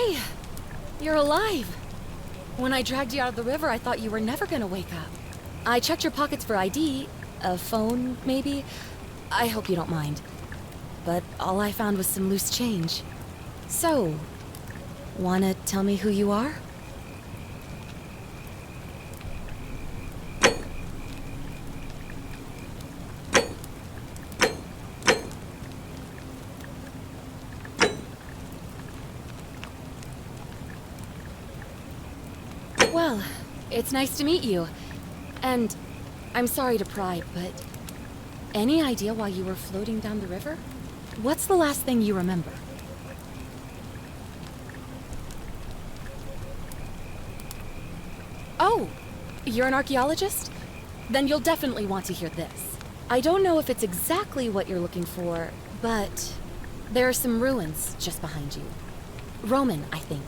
Hey! You're alive! When I dragged you out of the river, I thought you were never gonna wake up. I checked your pockets for ID, a phone, maybe. I hope you don't mind. But all I found was some loose change. So, wanna tell me who you are? Well, it's nice to meet you. And I'm sorry to pry, but any idea why you were floating down the river? What's the last thing you remember? Oh, you're an archaeologist? Then you'll definitely want to hear this. I don't know if it's exactly what you're looking for, but there are some ruins just behind you. Roman, I think.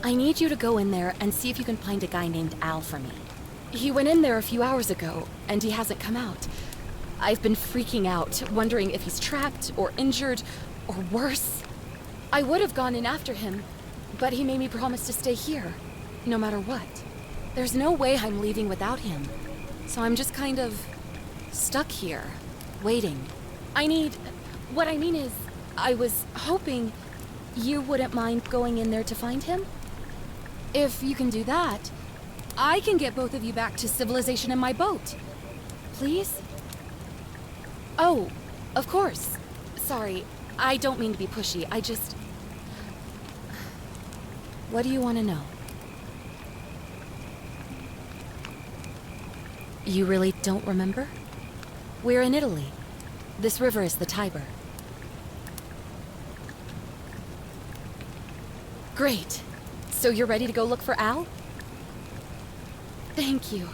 I need you to go in there and see if you can find a guy named Al for me. He went in there a few hours ago, and he hasn't come out. I've been freaking out, wondering if he's trapped, or injured, or worse. I would have gone in after him, but he made me promise to stay here, no matter what. There's no way I'm leaving without him, so I'm just kind of stuck here, waiting. What I mean is, I was hoping you wouldn't mind going in there to find him? If you can do that, I can get both of you back to civilization in my boat. Please? Oh, of course. Sorry, I don't mean to be pushy. What do you want to know? You really don't remember? We're in Italy. This river is the Tiber. Great. So you're ready to go look for Al? Thank you.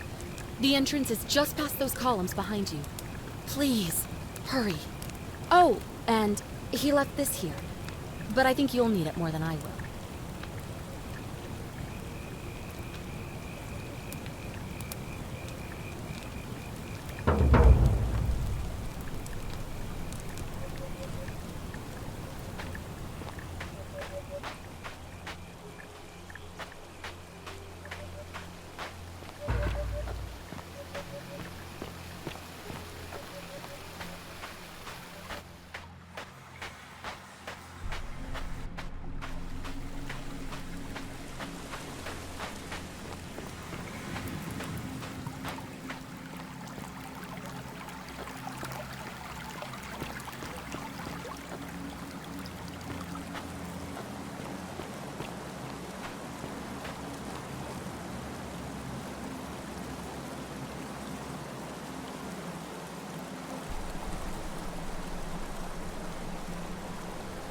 The entrance is just past those columns behind you. Please, hurry. Oh, and he left this here. But I think you'll need it more than I will.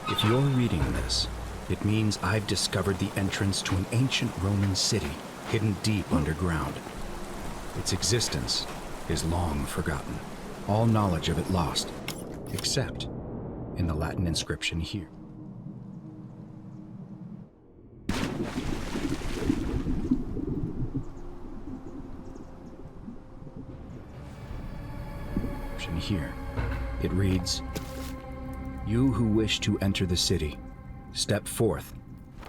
If you're reading this, it means I've discovered the entrance to an ancient Roman city hidden deep underground. Its existence is long forgotten, all knowledge of it lost, except in the Latin inscription here. Here, it reads, "You who wish to enter the city, step forth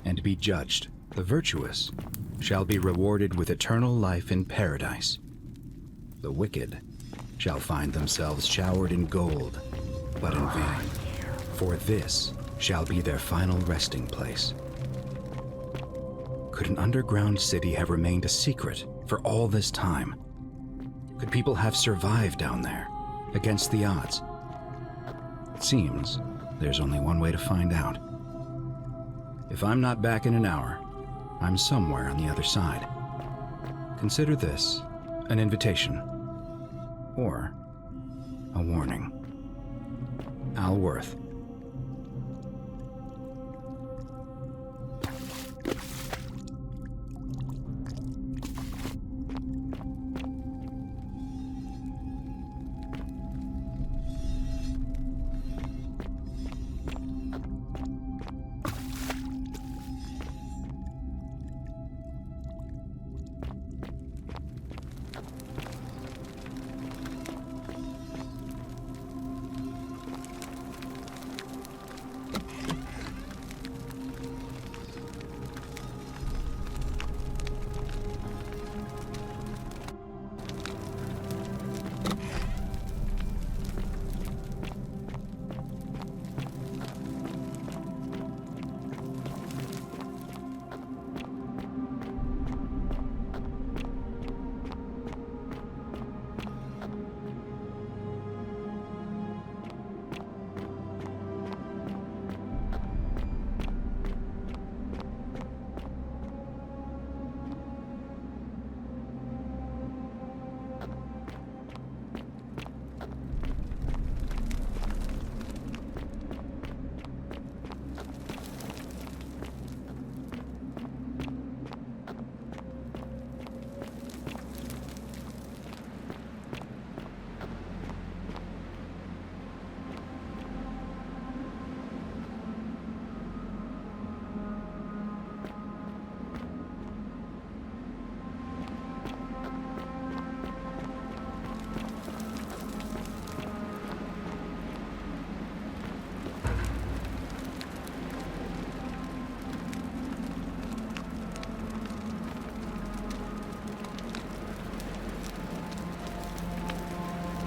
and be judged. The virtuous shall be rewarded with eternal life in paradise. The wicked shall find themselves showered in gold, but in vain, for this shall be their final resting place." Could an underground city have remained a secret for all this time? Could people have survived down there, against the odds? It seems there's only one way to find out. If I'm not back in an hour, I'm somewhere on the other side. Consider this an invitation, or a warning. Al Worth.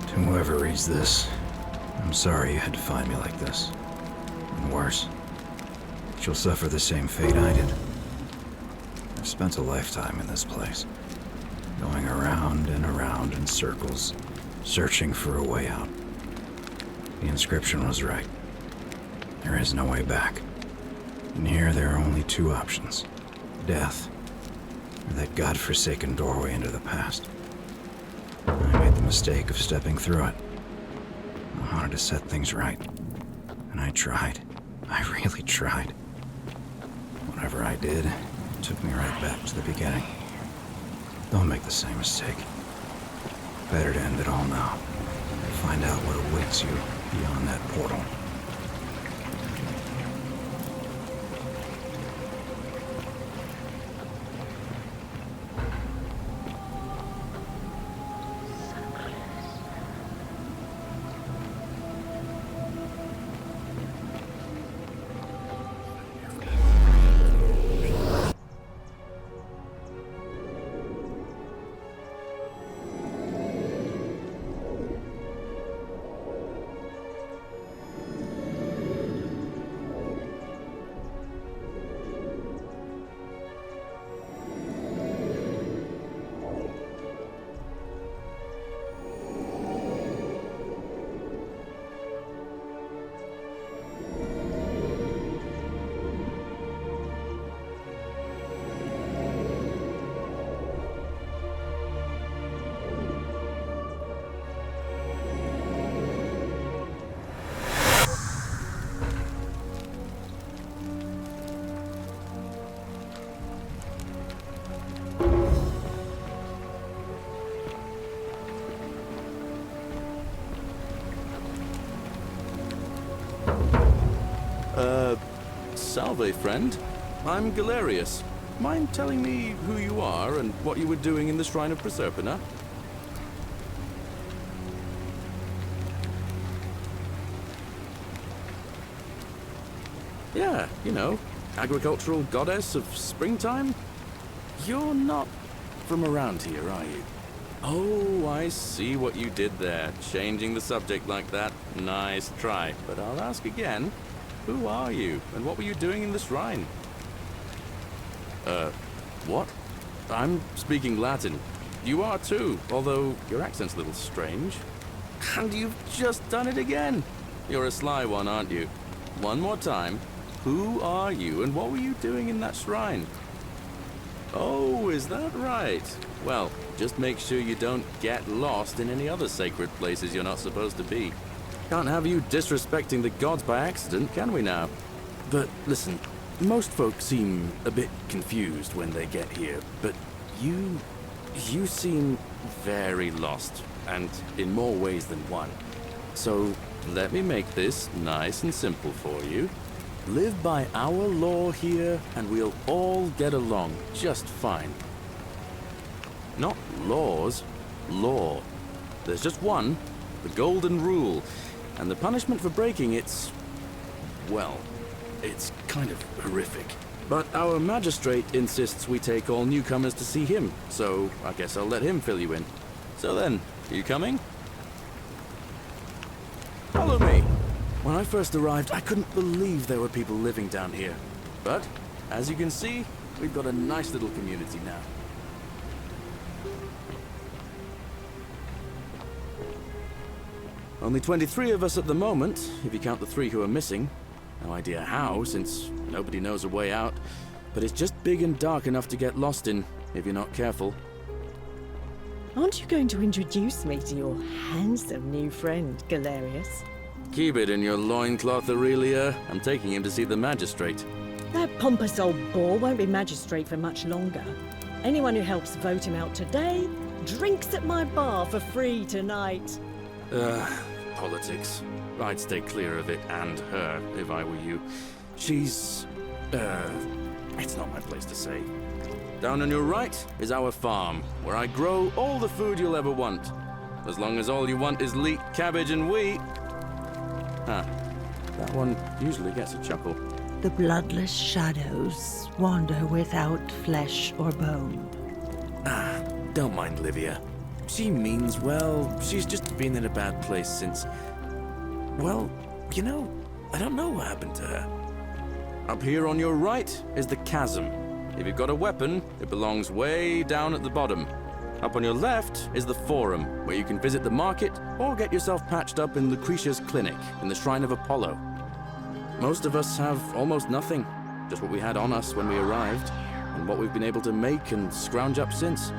To whoever reads this, I'm sorry you had to find me like this. And worse, she'll suffer the same fate I did. I've spent a lifetime in this place, going around and around in circles, searching for a way out. The inscription was right. There is no way back. And here there are only two options: death, or that godforsaken doorway into the past. I made the mistake of stepping through it. I wanted to set things right. And I tried. I really tried. Whatever I did, it took me right back to the beginning. Don't make the same mistake. Better to end it all now. Find out what awaits you beyond that portal. Salve, friend. I'm Galerius. Mind telling me who you are and what you were doing in the Shrine of Proserpina? Yeah, you know, agricultural goddess of springtime? You're not from around here, are you? Oh, I see what you did there. Changing the subject like that. Nice try. But I'll ask again. Who are you, and what were you doing in the shrine? What? I'm speaking Latin. You are too, although your accent's a little strange. And you've just done it again. You're a sly one, aren't you? One more time. Who are you, and what were you doing in that shrine? Oh, is that right? Well, just make sure you don't get lost in any other sacred places you're not supposed to be. Can't have you disrespecting the gods by accident, can we now? But listen, most folks seem a bit confused when they get here, but you seem very lost, and in more ways than one. So let me make this nice and simple for you. Live by our law here, and we'll all get along just fine. Not laws, law. There's just one, the golden rule. And the punishment for breaking it's kind of horrific. But our magistrate insists we take all newcomers to see him, so I guess I'll let him fill you in. So then, you coming? Follow me. When I first arrived, I couldn't believe there were people living down here. But, as you can see, we've got a nice little community now. Only 23 of us at the moment, if you count the 3 who are missing. No idea how, since nobody knows a way out. But it's just big and dark enough to get lost in, if you're not careful. Aren't you going to introduce me to your handsome new friend, Galerius? Keep it in your loincloth, Aurelia. I'm taking him to see the magistrate. That pompous old bore won't be magistrate for much longer. Anyone who helps vote him out today drinks at my bar for free tonight. Politics. I'd stay clear of it and her, if I were you. She's... it's not my place to say. Down on your right is our farm, where I grow all the food you'll ever want. As long as all you want is leek, cabbage, and wheat. Huh. That one usually gets a chuckle. The bloodless shadows wander without flesh or bone. Don't mind Livia. She means well. She's just been in a bad place since... Well, you know, I don't know what happened to her. Up here on your right is the chasm. If you've got a weapon, it belongs way down at the bottom. Up on your left is the forum, where you can visit the market or get yourself patched up in Lucretia's clinic in the Shrine of Apollo. Most of us have almost nothing, just what we had on us when we arrived, and what we've been able to make and scrounge up since.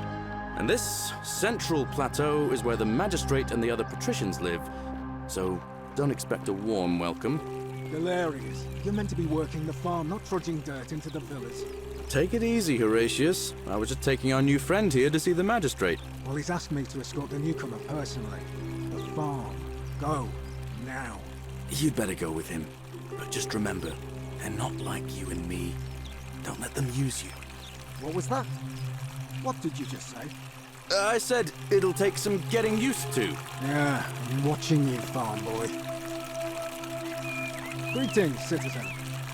And this central plateau is where the magistrate and the other patricians live, so don't expect a warm welcome. Hilarious. You're meant to be working the farm, not trudging dirt into the villas. Take it easy, Horatius. I was just taking our new friend here to see the magistrate. Well, he's asked me to escort the newcomer personally. The farm. Go. Now. You'd better go with him. But just remember, they're not like you and me. Don't let them use you. What was that? What did you just say? I said it'll take some getting used to. Yeah, I'm watching you, farm boy. Greetings, citizen.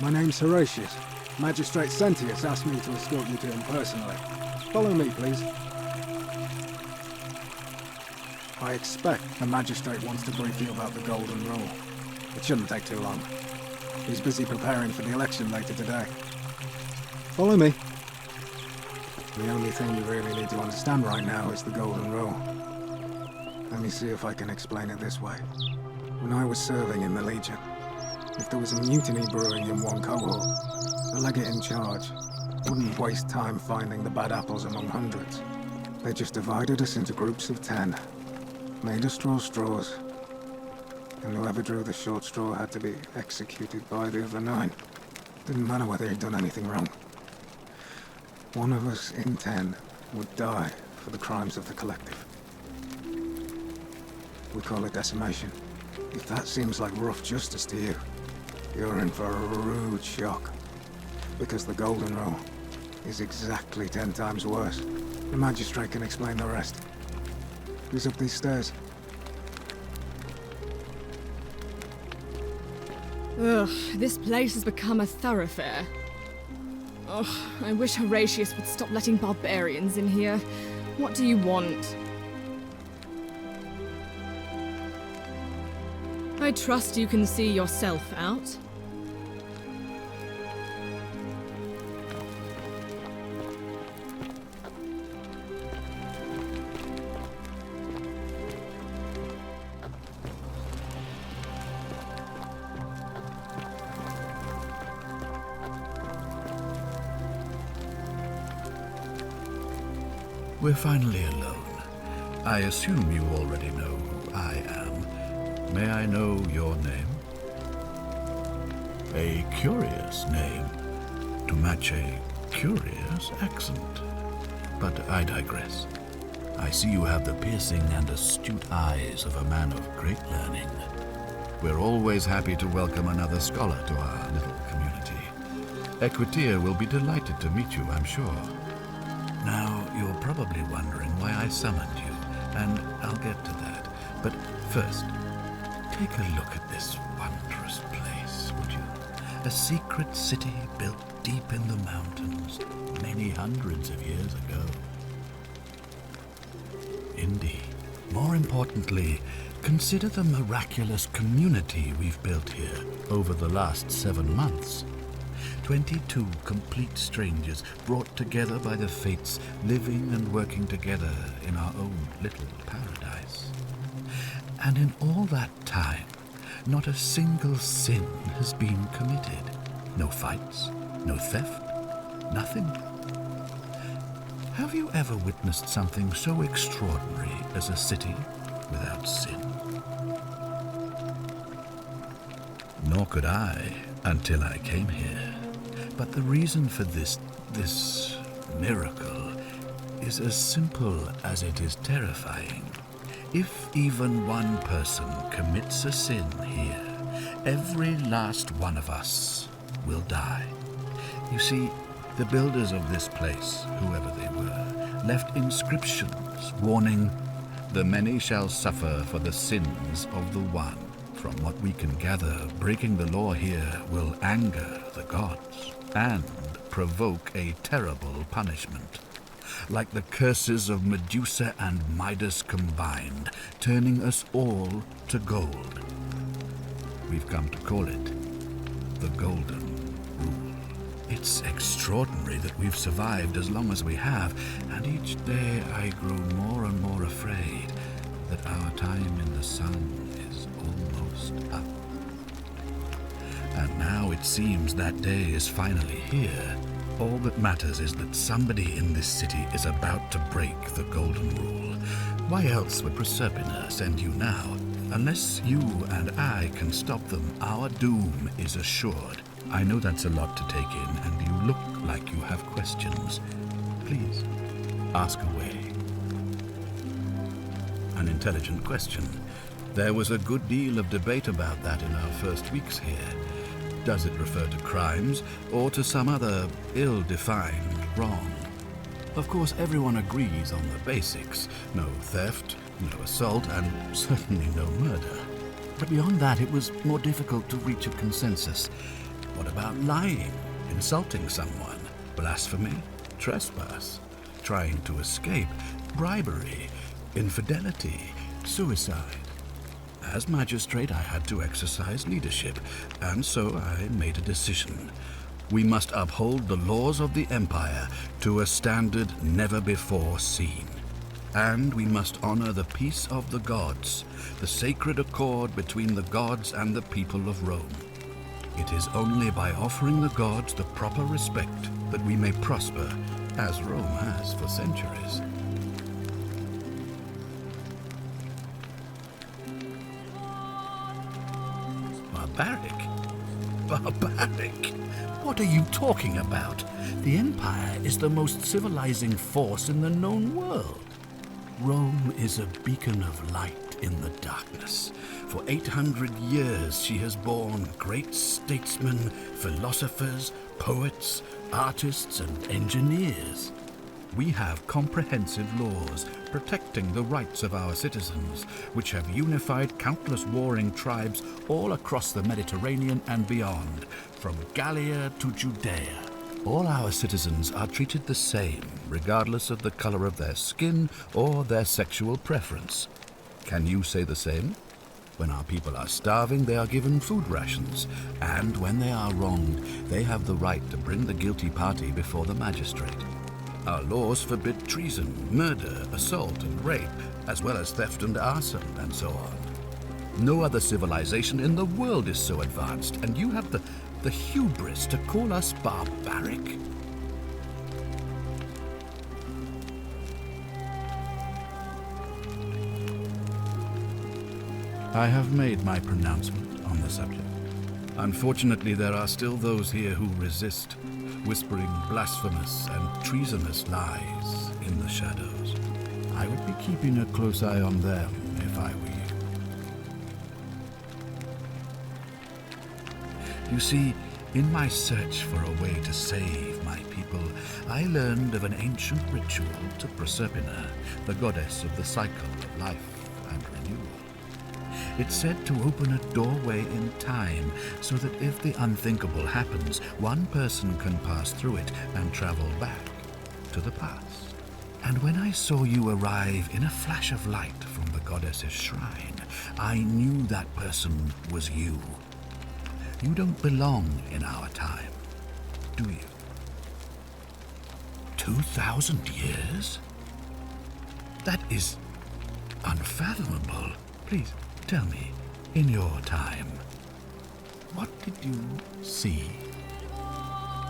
My name's Horatius. Magistrate Sentius asked me to escort you to him personally. Follow me, please. I expect the magistrate wants to brief you about the Golden Rule. It shouldn't take too long. He's busy preparing for the election later today. Follow me. The only thing you really need to understand right now is the Golden Rule. Let me see if I can explain it this way. When I was serving in the Legion, if there was a mutiny brewing in one cohort, the legate in charge wouldn't waste time finding the bad apples among hundreds. They just divided us into groups of 10, made us draw straws, and whoever drew the short straw had to be executed by the other 9. Didn't matter whether he'd done anything wrong. One of us in 10 would die for the crimes of the collective. We call it decimation. If that seems like rough justice to you, you're in for a rude shock. Because the Golden Rule is exactly 10 times worse. The magistrate can explain the rest. Who's up these stairs? Ugh, this place has become a thoroughfare. Ugh, I wish Horatius would stop letting barbarians in here. What do you want? I trust you can see yourself out. We're finally alone. I assume you already know who I am. May I know your name? A curious name to match a curious accent. But I digress. I see you have the piercing and astute eyes of a man of great learning. We're always happy to welcome another scholar to our little community. Equitia will be delighted to meet you, I'm sure. Now, you're probably wondering why I summoned you, and I'll get to that. But first, take a look at this wondrous place, would you? A secret city built deep in the mountains, many hundreds of years ago. Indeed. More importantly, consider the miraculous community we've built here over the last 7 months. 22 complete strangers brought together by the fates, living and working together in our own little paradise. And in all that time, not a single sin has been committed. No fights, no theft, nothing. Have you ever witnessed something so extraordinary as a city without sin? Nor could I until I came here. But the reason for this miracle is as simple as it is terrifying. If even one person commits a sin here, every last one of us will die. You see, the builders of this place, whoever they were, left inscriptions warning, "The many shall suffer for the sins of the one." From what we can gather, breaking the law here will anger the gods and provoke a terrible punishment. like the curses of Medusa and Midas combined, turning us all to gold. We've come to call it the Golden Rule. It's extraordinary that we've survived as long as we have, and each day I grow more and more afraid that our time in the sun is almost up. And now it seems that day is finally here. All that matters is that somebody in this city is about to break the Golden Rule. Why else would Proserpina send you now? Unless you and I can stop them, our doom is assured. I know that's a lot to take in, and you look like you have questions. Please, ask away. An intelligent question. There was a good deal of debate about that in our first weeks here. Does it refer to crimes, or to some other ill-defined wrong? Of course, everyone agrees on the basics. No theft, no assault, and certainly no murder. But beyond that, it was more difficult to reach a consensus. What about lying, insulting someone, blasphemy, trespass, trying to escape, bribery, infidelity, suicide? As magistrate, I had to exercise leadership, and so I made a decision. We must uphold the laws of the Empire to a standard never before seen. And we must honor the peace of the gods, the sacred accord between the gods and the people of Rome. It is only by offering the gods the proper respect that we may prosper, as Rome has for centuries. Barbaric? Barbaric? What are you talking about? The Empire is the most civilizing force in the known world. Rome is a beacon of light in the darkness. For 800 years she has borne great statesmen, philosophers, poets, artists, and engineers. We have comprehensive laws protecting the rights of our citizens, which have unified countless warring tribes all across the Mediterranean and beyond, from Gallia to Judea. All our citizens are treated the same, regardless of the color of their skin or their sexual preference. Can you say the same? When our people are starving, they are given food rations, and when they are wronged, they have the right to bring the guilty party before the magistrate. Our laws forbid treason, murder, assault, and rape, as well as theft and arson, and so on. No other civilization in the world is so advanced, and you have the hubris to call us barbaric? I have made my pronouncement on the subject. Unfortunately, there are still those here who resist, whispering blasphemous and treasonous lies in the shadows. I would be keeping a close eye on them if I were you. You see, in my search for a way to save my people, I learned of an ancient ritual to Proserpina, the goddess of the cycle of life and renewal. It's said to open a doorway in time, so that if the unthinkable happens, one person can pass through it and travel back to the past. And when I saw you arrive in a flash of light from the goddess's shrine, I knew that person was you. You don't belong in our time, do you? 2,000 years? That is unfathomable. Please, tell me, in your time, what did you see?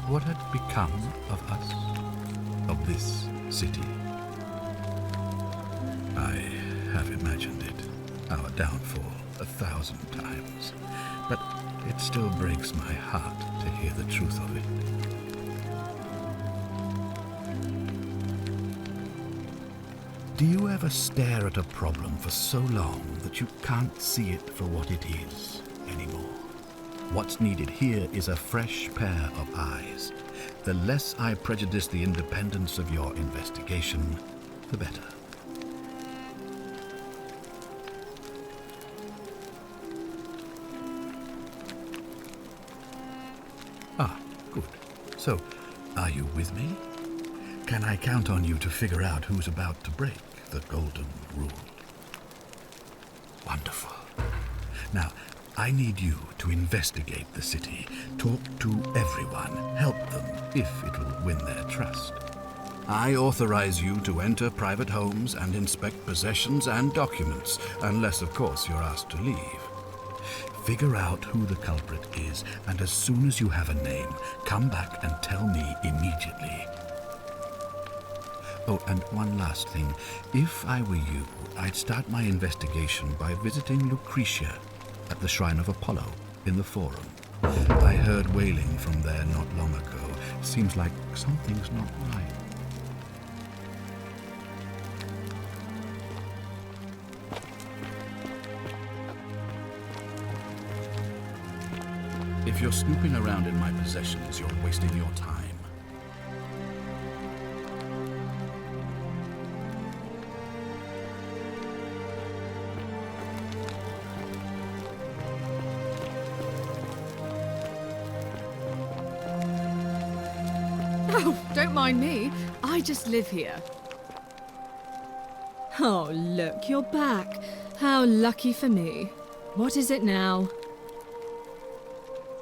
What had become of us, of this city? I have imagined it, our downfall, 1,000 times, but it still breaks my heart to hear the truth of it. Do you ever stare at a problem for so long that you can't see it for what it is anymore? What's needed here is a fresh pair of eyes. The less I prejudice the independence of your investigation, the better. Ah, good. So, are you with me? Can I count on you to figure out who's about to break the golden rule? Wonderful. Now, I need you to investigate the city, talk to everyone, help them if it'll win their trust. I authorize you to enter private homes and inspect possessions and documents, unless, of course, you're asked to leave. Figure out who the culprit is, and as soon as you have a name, come back and tell me immediately. Oh, and one last thing. If I were you, I'd start my investigation by visiting Lucretia at the Shrine of Apollo in the Forum. I heard wailing from there not long ago. Seems like something's not right. If you're snooping around in my possessions, you're wasting your time. Oh, don't mind me. I just live here. Oh, look, you're back. How lucky for me. What is it now?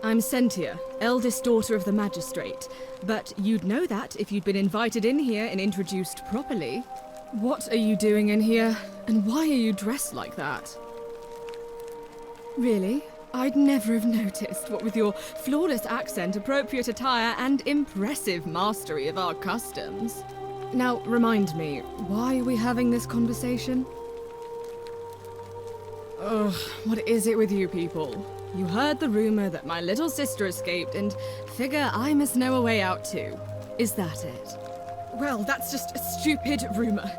I'm Sentia, eldest daughter of the magistrate. But you'd know that if you'd been invited in here and introduced properly. What are you doing in here? And why are you dressed like that? Really? I'd never have noticed, what with your flawless accent, appropriate attire, and impressive mastery of our customs. Now, remind me, why are we having this conversation? Ugh, what is it with you people? You heard the rumor that my little sister escaped and figure I must know a way out too. Is that it? Well, that's just a stupid rumor.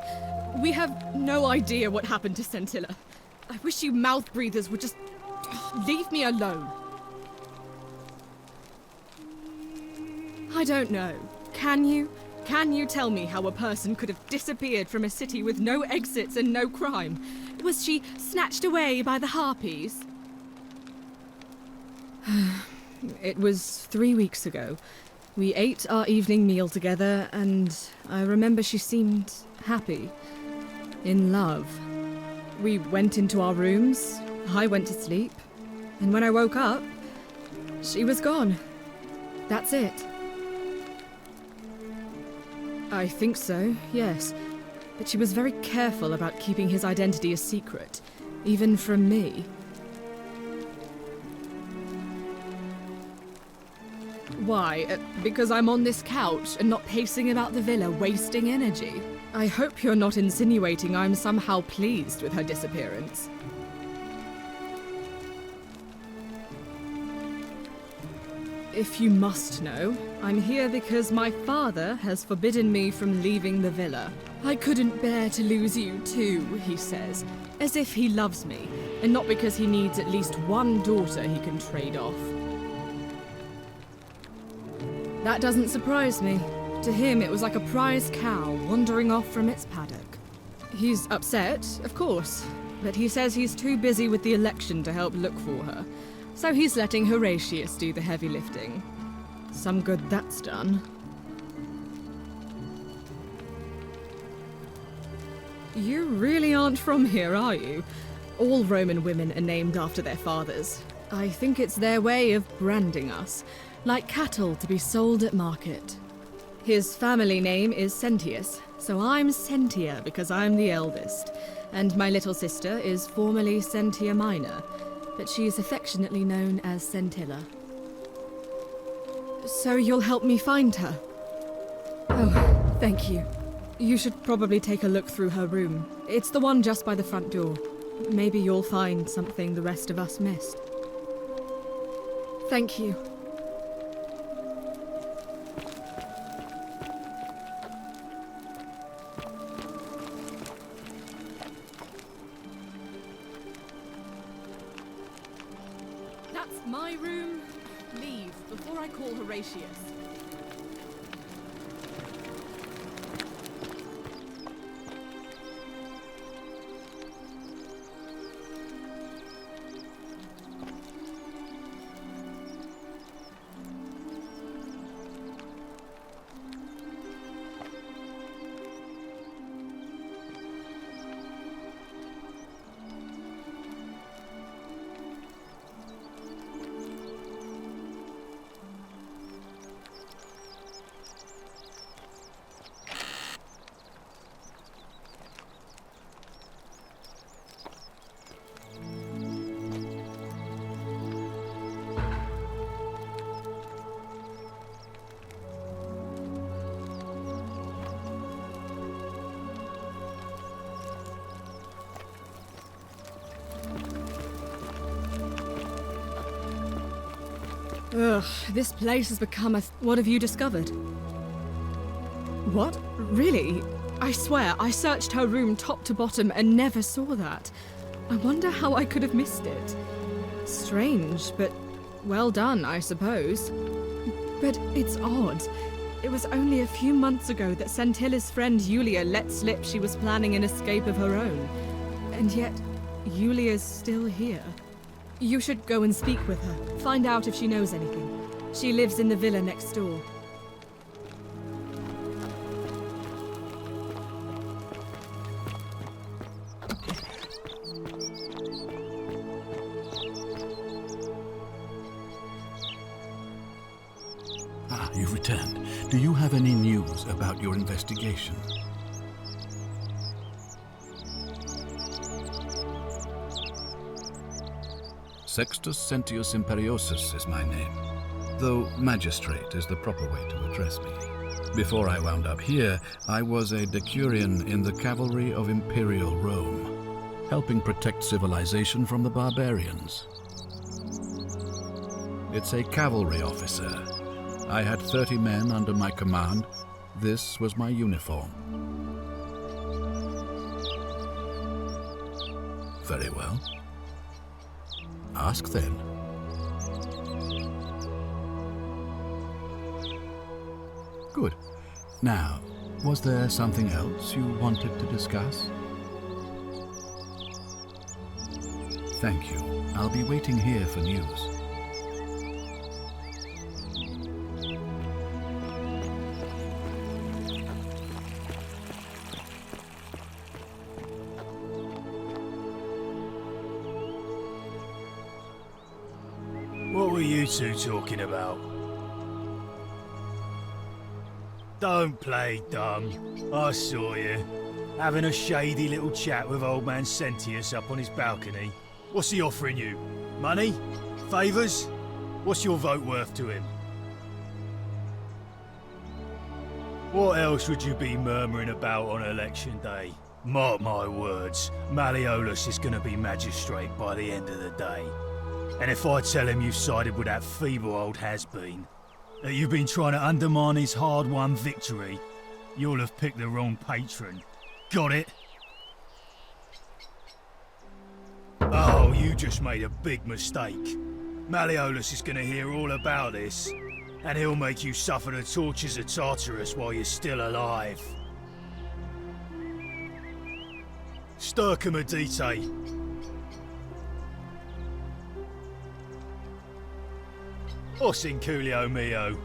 We have no idea what happened to Scintilla. I wish you mouth breathers would just leave me alone. I don't know. Can you? Can you tell me how a person could have disappeared from a city with no exits and no crime? Was she snatched away by the harpies? It was 3 weeks ago. We ate our evening meal together, and I remember she seemed happy. In love. We went into our rooms, I went to sleep, and when I woke up, she was gone. That's it. I think so, yes. But she was very careful about keeping his identity a secret, even from me. Why? Because I'm on this couch and not pacing about the villa, wasting energy? I hope you're not insinuating I'm somehow pleased with her disappearance. If you must know, I'm here because my father has forbidden me from leaving the villa. I couldn't bear to lose you too, he says, as if he loves me, and not because he needs at least one daughter he can trade off. That doesn't surprise me. To him, it was like a prize cow wandering off from its paddock. He's upset, of course, but he says he's too busy with the election to help look for her, so he's letting Horatius do the heavy lifting. Some good that's done. You really aren't from here, are you? All Roman women are named after their fathers. I think it's their way of branding us, like cattle to be sold at market. His family name is Sentius, so I'm Sentia because I'm the eldest, and my little sister is formerly Sentia Minor, but she is affectionately known as Scintilla. So you'll help me find her? Oh, thank you. You should probably take a look through her room. It's the one just by the front door. Maybe you'll find something the rest of us missed. Thank you. That's my room. Leave before I call Horatius. Ugh, this place has become a... What have you discovered? What? Really? I swear, I searched her room top to bottom and never saw that. I wonder how I could have missed it. Strange, but well done, I suppose. But it's odd. It was only a few months ago that Centilla's friend Yulia let slip she was planning an escape of her own. And yet, Yulia's still here. You should go and speak with her, find out if she knows anything. She lives in the villa next door. Ah, you've returned. Do you have any news about your investigation? Sextus Sentius Imperiosus is my name, though magistrate is the proper way to address me. Before I wound up here, I was a decurion in the cavalry of Imperial Rome, helping protect civilization from the barbarians. It's a cavalry officer. I had 30 men under my command. This was my uniform. Very well. Ask then. Good. Now, was there something else you wanted to discuss? Thank you. I'll be waiting here for news. What were you two talking about? Don't play dumb. I saw you. Having a shady little chat with old man Sentius up on his balcony. What's he offering you? Money? Favours? What's your vote worth to him? What else would you be murmuring about on election day? Mark my words, Malleolus is going to be magistrate by the end of the day. And if I tell him you've sided with that feeble old has-been, that you've been trying to undermine his hard-won victory, you'll have picked the wrong patron. Got it? Oh, you just made a big mistake. Malleolus is going to hear all about this, and he'll make you suffer the tortures of Tartarus while you're still alive. Stircum Adite. Os in Coolio mio.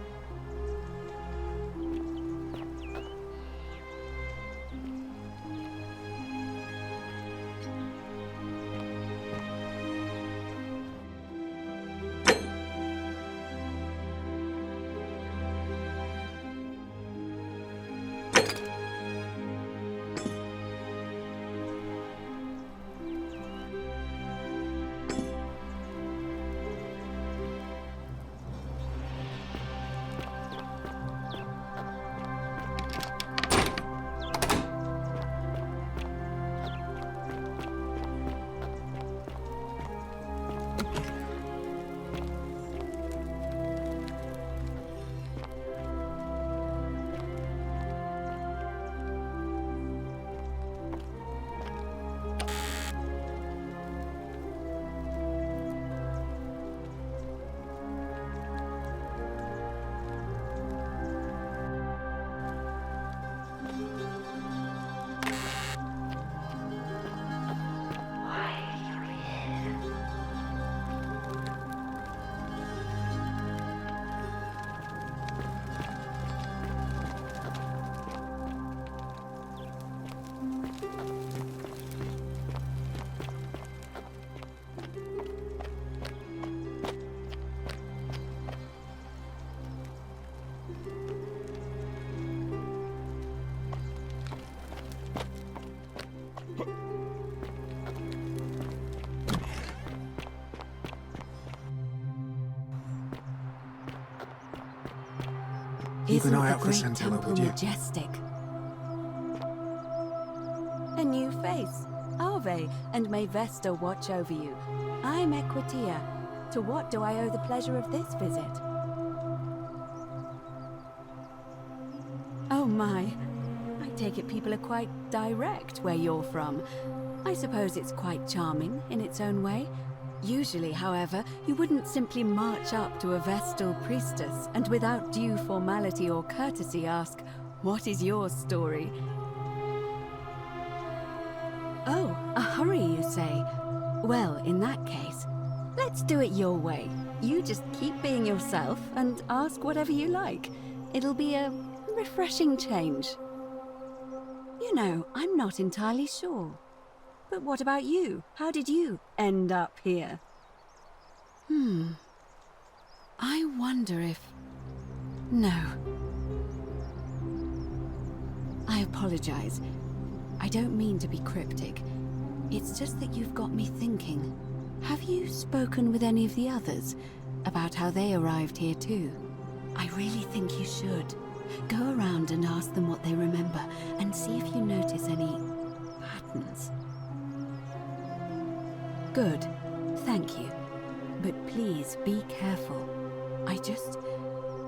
Keep an Isn't eye the out for great Scintilla, temple would you? majestic? A new face. Ave, and may Vesta watch over you. I'm Equitia. To what do I owe the pleasure of this visit? Oh my. I take it people are quite direct where you're from. I suppose it's quite charming in its own way. Usually, however, you wouldn't simply march up to a Vestal priestess and without due formality or courtesy ask, "What is your story?" Oh, a hurry, you say? Well, in that case, let's do it your way. You just keep being yourself and ask whatever you like. It'll be a refreshing change. You know, I'm not entirely sure. But what about you? How did you end up here? I wonder if... No. I apologize. I don't mean to be cryptic. It's just that you've got me thinking. Have you spoken with any of the others about how they arrived here too? I really think you should. Go around and ask them what they remember and see if you notice any patterns. Good. Thank you. But please be careful. I just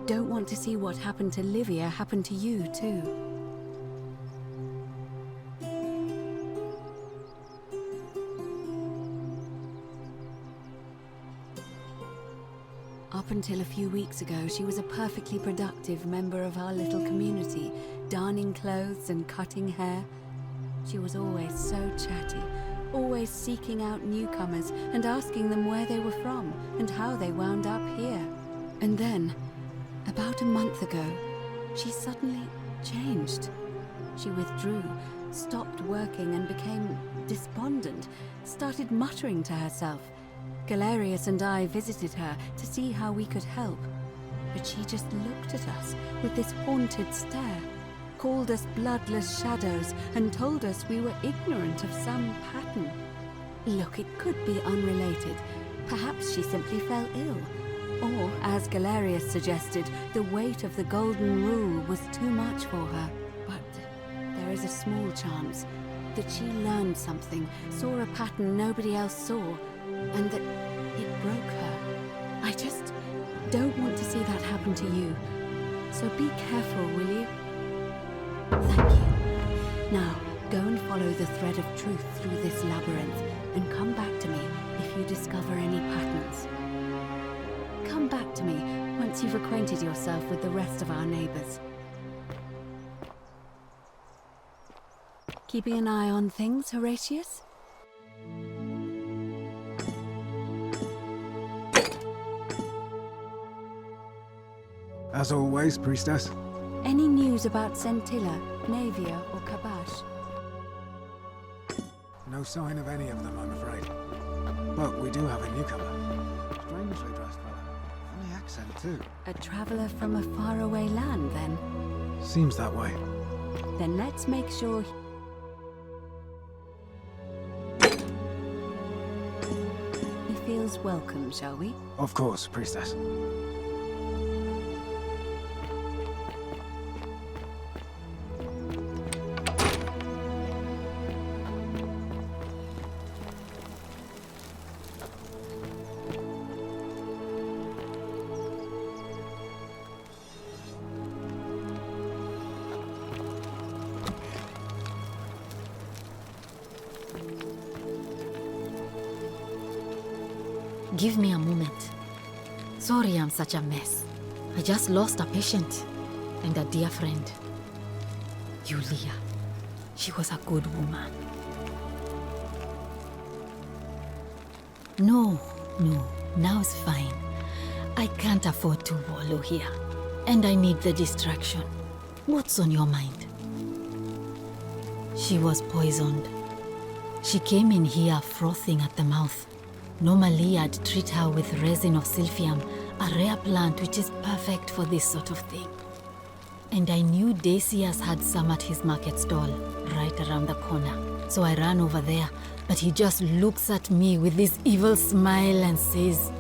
don't want to see what happened to Livia happen to you too. Up until a few weeks ago, she was a perfectly productive member of our little community, darning clothes and cutting hair. She was always so chatty, always seeking out newcomers and asking them where they were from and how they wound up here. And then, about a month ago, she suddenly changed. She withdrew, stopped working and became despondent, started muttering to herself. Galerius and I visited her to see how we could help, but she just looked at us with this haunted stare, called us bloodless shadows, and told us we were ignorant of some pattern. Look, it could be unrelated. Perhaps she simply fell ill. Or, as Galerius suggested, the weight of the golden rule was too much for her. But there is a small chance that she learned something, saw a pattern nobody else saw, and that it broke her. I just don't want to see that happen to you. So be careful, will you? Thank you. Now, go and follow the thread of truth through this labyrinth, and come back to me if you discover any patterns. Come back to me once you've acquainted yourself with the rest of our neighbors. Keeping an eye on things, Horatius? As always, priestess. Any news about Scintilla, Navia, or Kabash? No sign of any of them, I'm afraid. But we do have a newcomer. Strangely dressed fella. Funny accent, too. A traveler from a faraway land, then? Seems that way. Then let's make sure... he feels welcome, shall we? Of course, priestess. Give me a moment. Sorry I'm such a mess. I just lost a patient and a dear friend. Yulia. She was a good woman. No, now it's fine. I can't afford to wallow here. And I need the distraction. What's on your mind? She was poisoned. She came in here frothing at the mouth. Normally, I'd treat her with resin of silphium, a rare plant which is perfect for this sort of thing. And I knew Decius had some at his market stall, right around the corner. So I ran over there, but he just looks at me with this evil smile and says,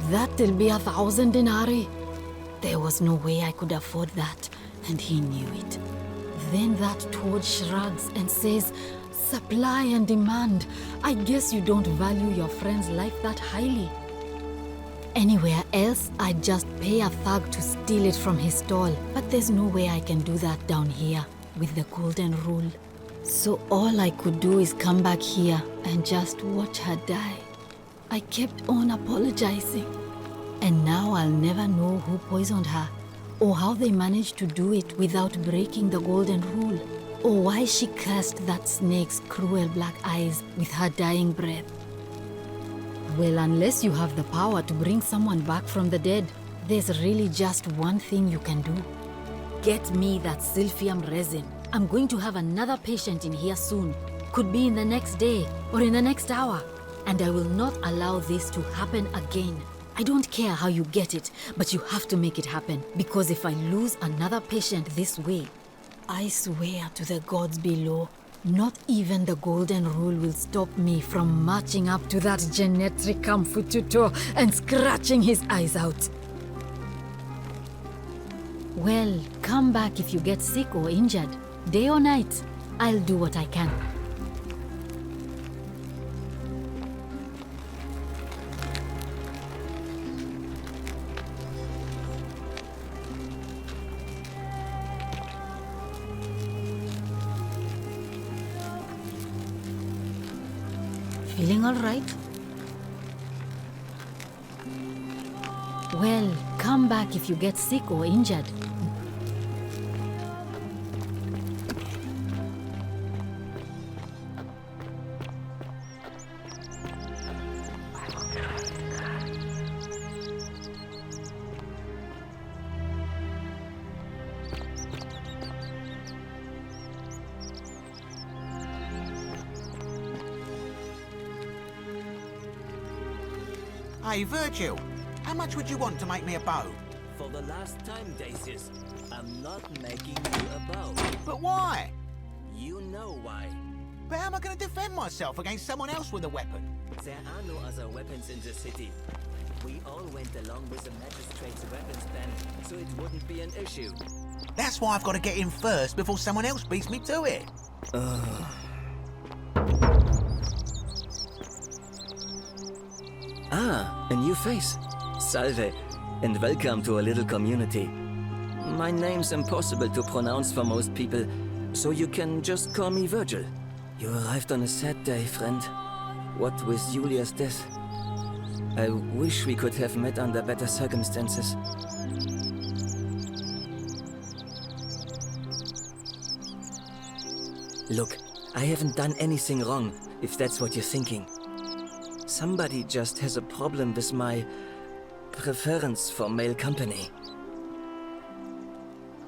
"That'll be 1,000 denarii." There was no way I could afford that, and he knew it. Then that toad shrugs and says, "Supply and demand. I guess you don't value your friend's life that highly." Anywhere else, I'd just pay a thug to steal it from his stall. But there's no way I can do that down here with the golden rule. So all I could do is come back here and just watch her die. I kept on apologizing. And now I'll never know who poisoned her, or how they managed to do it without breaking the golden rule, or why she cursed that snake's cruel black eyes with her dying breath. Well, unless you have the power to bring someone back from the dead, there's really just one thing you can do. Get me that silphium resin. I'm going to have another patient in here soon. Could be in the next day or in the next hour. And I will not allow this to happen again. I don't care how you get it, but you have to make it happen. Because if I lose another patient this way, I swear to the gods below, not even the golden rule will stop me from marching up to that genetic tutor and scratching his eyes out. Well, come back if you get sick or injured. Day or night, I'll do what I can. Feeling all right? Well, come back if you get sick or injured. Hey, Virgil, how much would you want to make me a bow? For the last time, Dacius, I'm not making you a bow. But why? You know why. But how am I going to defend myself against someone else with a weapon? There are no other weapons in the city. We all went along with the magistrate's weapons ban, so it wouldn't be an issue. That's why I've got to get in first before someone else beats me to it. Ah, a new face. Salve, and welcome to a little community. My name's impossible to pronounce for most people, so you can just call me Virgil. You arrived on a sad day, friend. What with Julia's death? I wish we could have met under better circumstances. Look, I haven't done anything wrong, if that's what you're thinking. Somebody just has a problem with my preference for male company.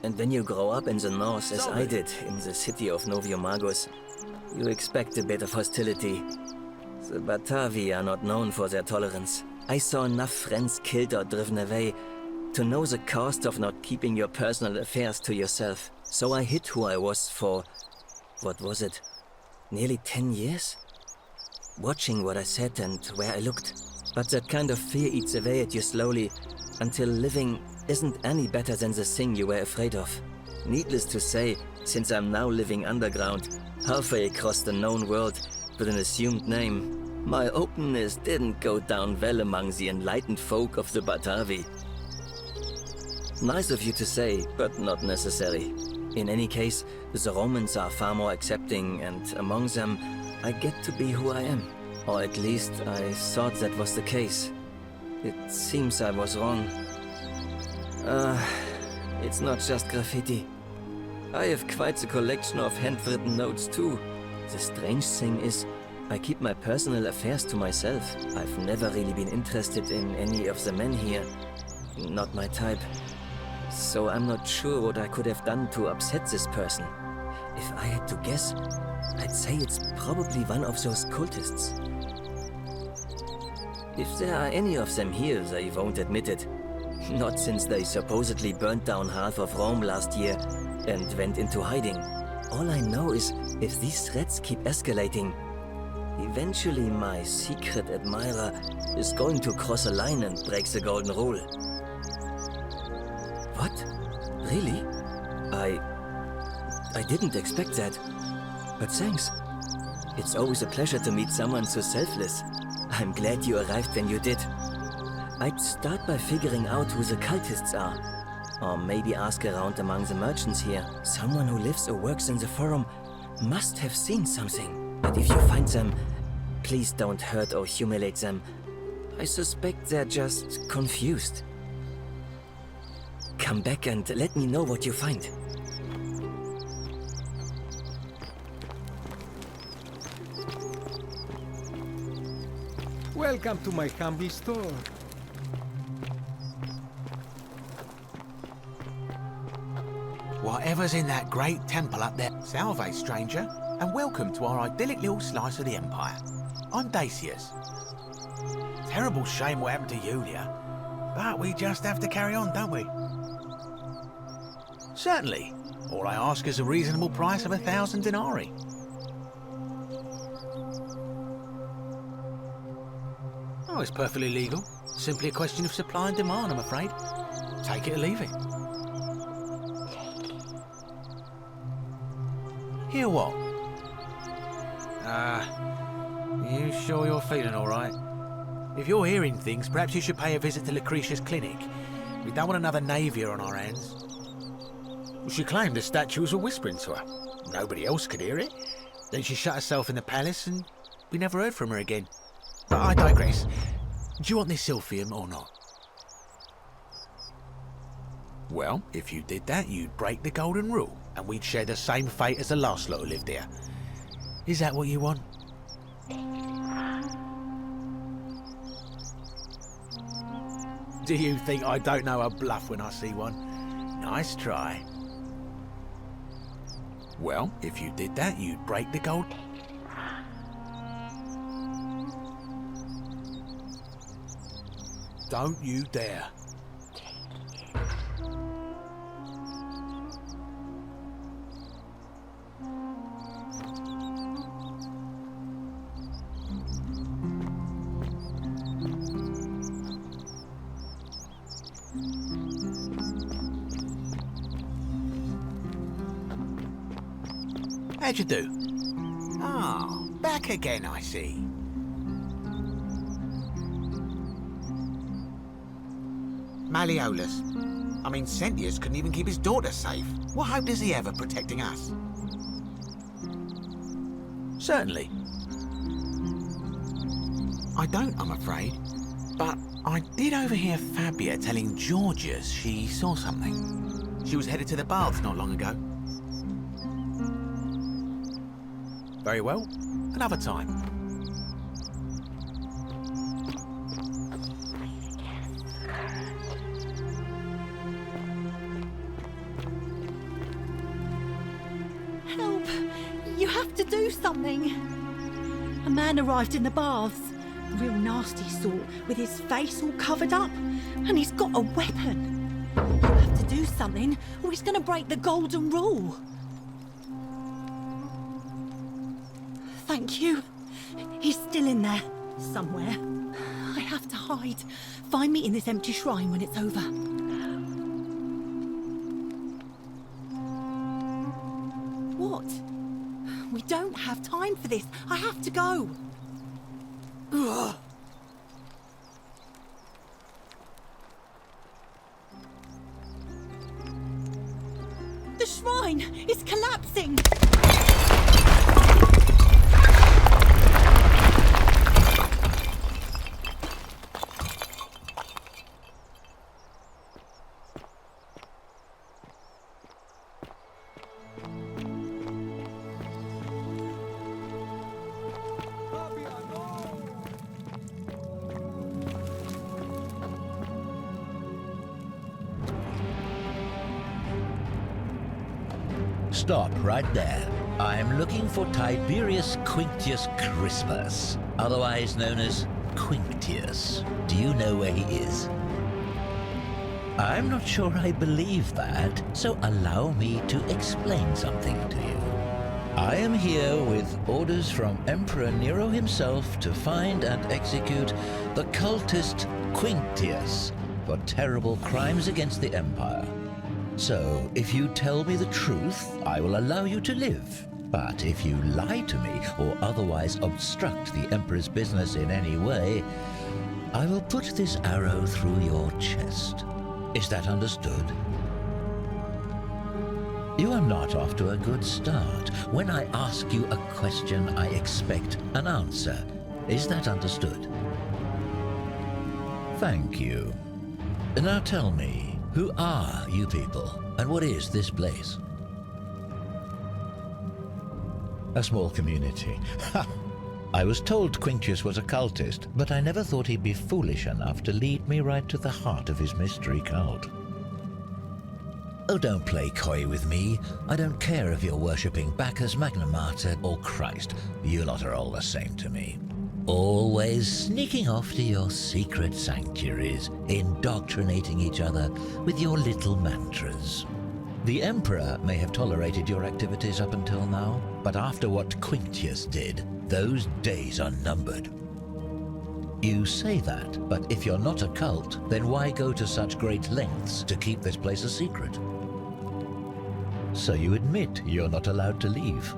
And when you grow up in the north, as I did in the city of Noviomagus, you expect a bit of hostility. The Batavi are not known for their tolerance. I saw enough friends killed or driven away to know the cost of not keeping your personal affairs to yourself. So I hid who I was for, what was it, nearly 10 years? Watching what I said and where I looked. But that kind of fear eats away at you slowly, until living isn't any better than the thing you were afraid of. Needless to say, since I'm now living underground, halfway across the known world, with an assumed name, my openness didn't go down well among the enlightened folk of the Batavi. Nice of you to say, but not necessary. In any case, the Romans are far more accepting, and among them, I get to be who I am. Or at least, I thought that was the case. It seems I was wrong. It's not just graffiti. I have quite a collection of handwritten notes too. The strange thing is, I keep my personal affairs to myself. I've never really been interested in any of the men here. Not my type. So I'm not sure what I could have done to upset this person. If I had to guess, I'd say it's probably one of those cultists. If there are any of them here, they won't admit it. Not since they supposedly burnt down half of Rome last year and went into hiding. All I know is, if these threats keep escalating, eventually my secret admirer is going to cross a line and break the golden rule. What? Really? I didn't expect that. But thanks. It's always a pleasure to meet someone so selfless. I'm glad you arrived when you did. I'd start by figuring out who the cultists are. Or maybe ask around among the merchants here. Someone who lives or works in the forum must have seen something. But if you find them, please don't hurt or humiliate them. I suspect they're just confused. Come back and let me know what you find. Welcome to my humble store. Whatever's in that great temple up there. Salve, stranger, and welcome to our idyllic little slice of the Empire. I'm Dacius. Terrible shame what happened to Yulia, but we just have to carry on, don't we? Certainly. All I ask is a reasonable price of 1,000 denarii. Oh, it's perfectly legal. Simply a question of supply and demand, I'm afraid. Take it or leave it. Hear what? You sure you're feeling all right? If you're hearing things, perhaps you should pay a visit to Lucretia's clinic. We don't want another Navia on our hands. She claimed the statues were whispering to her. Nobody else could hear it. Then she shut herself in the palace and we never heard from her again. But I digress. Do you want this silphium or not? Well, if you did that, you'd break the golden rule, and we'd share the same fate as the last lot who lived here. Is that what you want? Do you think I don't know a bluff when I see one? Nice try. Well, if you did that, you'd break the gold... Don't you dare. How'd you do? Oh, back again, I see. Malleolus. I mean, Sentius couldn't even keep his daughter safe. What hope does he have of protecting us? Certainly. I don't, I'm afraid. But I did overhear Fabia telling Georgius she saw something. She was headed to the baths not long ago. Very well. Another time. Help! You have to do something! A man arrived in the baths. A real nasty sort, with his face all covered up. And he's got a weapon. You have to do something, or he's gonna break the golden rule. Thank you. He's still in there, somewhere. I have to hide. Find me in this empty shrine when it's over. What? We don't have time for this. I have to go. Ugh. The shrine is collapsing! Stop right there. I'm looking for Tiberius Quinctius Crispus, otherwise known as Quinctius. Do you know where he is? I'm not sure I believe that, so allow me to explain something to you. I am here with orders from Emperor Nero himself to find and execute the cultist Quinctius for terrible crimes against the Empire. So, if you tell me the truth, I will allow you to live. But if you lie to me or otherwise obstruct the Emperor's business in any way, I will put this arrow through your chest. Is that understood? You are not off to a good start. When I ask you a question, I expect an answer. Is that understood? Thank you. Now tell me, who are you people, and what is this place? A small community. Ha! I was told Quintius was a cultist, but I never thought he'd be foolish enough to lead me right to the heart of his mystery cult. Oh, don't play coy with me. I don't care if you're worshipping Bacchus, Magna Mater, or Christ. You lot are all the same to me. Always sneaking off to your secret sanctuaries, indoctrinating each other with your little mantras. The Emperor may have tolerated your activities up until now, but after what Quintius did, those days are numbered. You say that, but if you're not a cult, then why go to such great lengths to keep this place a secret? So you admit you're not allowed to leave.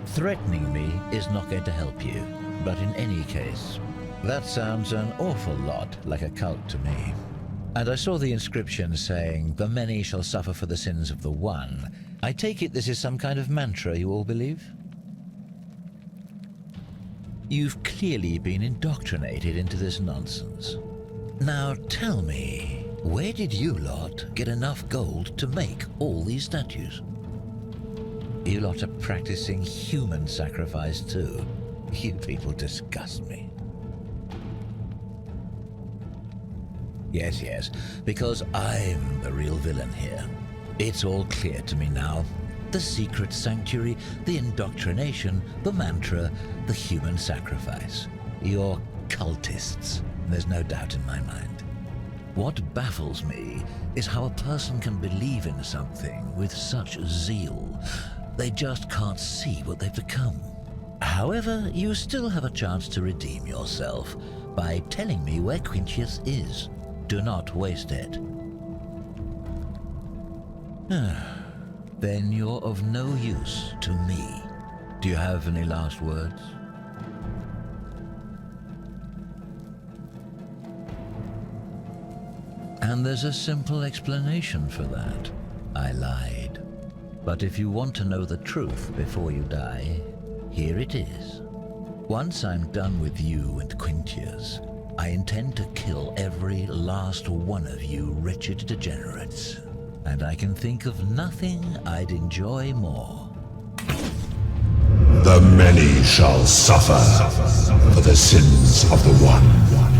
Threatening me is not going to help you, but in any case, that sounds an awful lot like a cult to me. And I saw the inscription saying, "The many shall suffer for the sins of the one." I take it this is some kind of mantra you all believe? You've clearly been indoctrinated into this nonsense. Now tell me, where did you lot get enough gold to make all these statues? You lot are practicing human sacrifice too. You people disgust me. Yes, because I'm the real villain here. It's all clear to me now. The secret sanctuary, the indoctrination, the mantra, the human sacrifice. You're cultists, there's no doubt in my mind. What baffles me is how a person can believe in something with such zeal. They just can't see what they've become. However, you still have a chance to redeem yourself by telling me where Quintius is. Do not waste it. Then you're of no use to me. Do you have any last words? And there's a simple explanation for that. I lied. But if you want to know the truth before you die, here it is. Once I'm done with you and Quintius, I intend to kill every last one of you wretched degenerates. And I can think of nothing I'd enjoy more. The many shall suffer for the sins of the one.